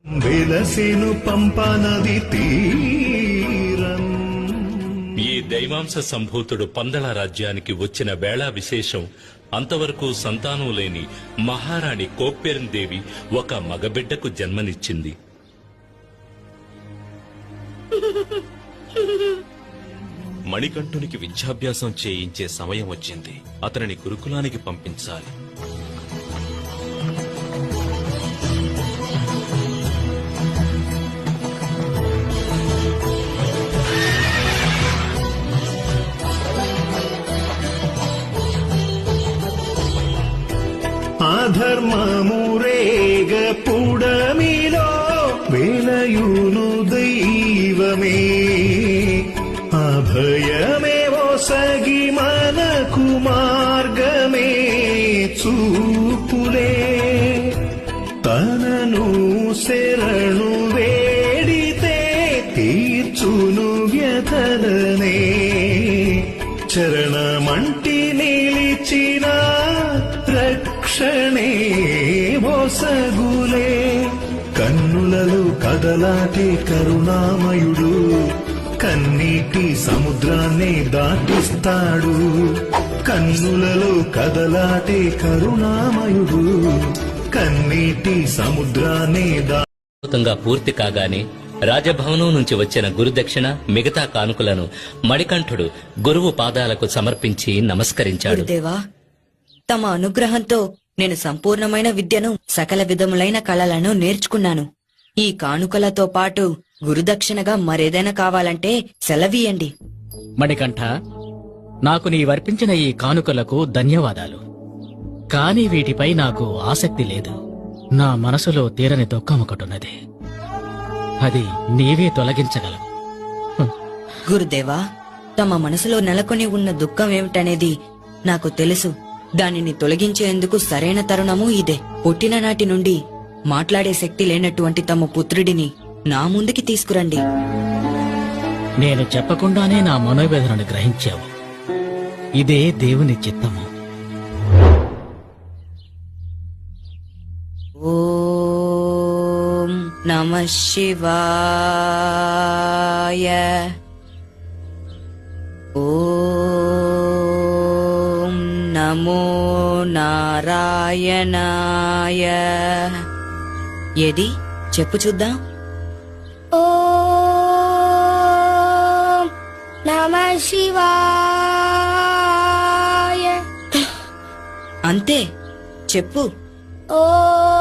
వెలసెను పంపనది తీరం. ఈ దైవాంశ సంభూతుడు పందల రాజ్యానికి వచ్చిన వేళ విశేషం. అంతవరకు సంతానం లేని మహారాణి కోప్పెరందేవి ఒక మగబిడ్డకు జన్మనిచ్చింది. మణికంఠునికి విద్యాభ్యాసం చేయించే సమయం వచ్చింది. అతనిని గురుకులానికి పంపించాలి. అధర్మమురేగ పుడమిలో వెలయును దైవమే, అభయమే ఒసగి మనకు మార్గమే చూపులే. తనను శరణు వేడితే తీర్చును వ్యతలనే, చరణమంటి నిలిచిన రక్షణే ఒసగులే. కన్నులలో కదలాటే కరుణామయుడు, కన్నీటి సముద్రాన్ని దాటిస్తాడు. కన్నులలో కదలాటే కరుణామయుడు, కన్నీటి సముద్రాన్ని పూర్తి కాగానే రాజభవనం నుంచి వచ్చిన గురుదక్షిణ మిగతా కానుకలను మణికంఠుడు గురువు పాదాలకు సమర్పించి నమస్కరించాడు. గురుదేవా, తమ అనుగ్రహంతో నేను సంపూర్ణమైన విద్యను, సకల విధములైన కళలను నేర్చుకున్నాను. ఈ కానుకలతో పాటు గురుదక్షిణగా మరేదైనా కావాలంటే సెలవీయండి. మణికంఠ, నాకు నీవర్పించిన ఈ కానుకలకు ధన్యవాదాలు. కాని వీటిపై నాకు ఆసక్తి లేదు. నా మనసులో తీరని దుఃఖం ఒకటున్నది. అది నీవే తొలగించగలవు. గురుదేవా, తమ మనసులో నెలకొని ఉన్న దుఃఖం ఏమిటనేది నాకు తెలుసు. దానిని తొలగించేందుకు సరైన తరుణము ఇదే. పుట్టిన నాటి నుండి మాట్లాడే శక్తి లేనటువంటి తమ పుత్రుడిని నా ముందుకి తీసుకురండి. నేను చెప్పకుండానే నా మనోవేదనను గ్రహించావు. ఇదే దేవుని చిత్తము. ఓం నమః శివాయ. ఓం నమో నారాయణాయ. ఏది చెప్పు చూద్దాం. ఓం నమః శివాయ. అంతే, చెప్పు. ఓం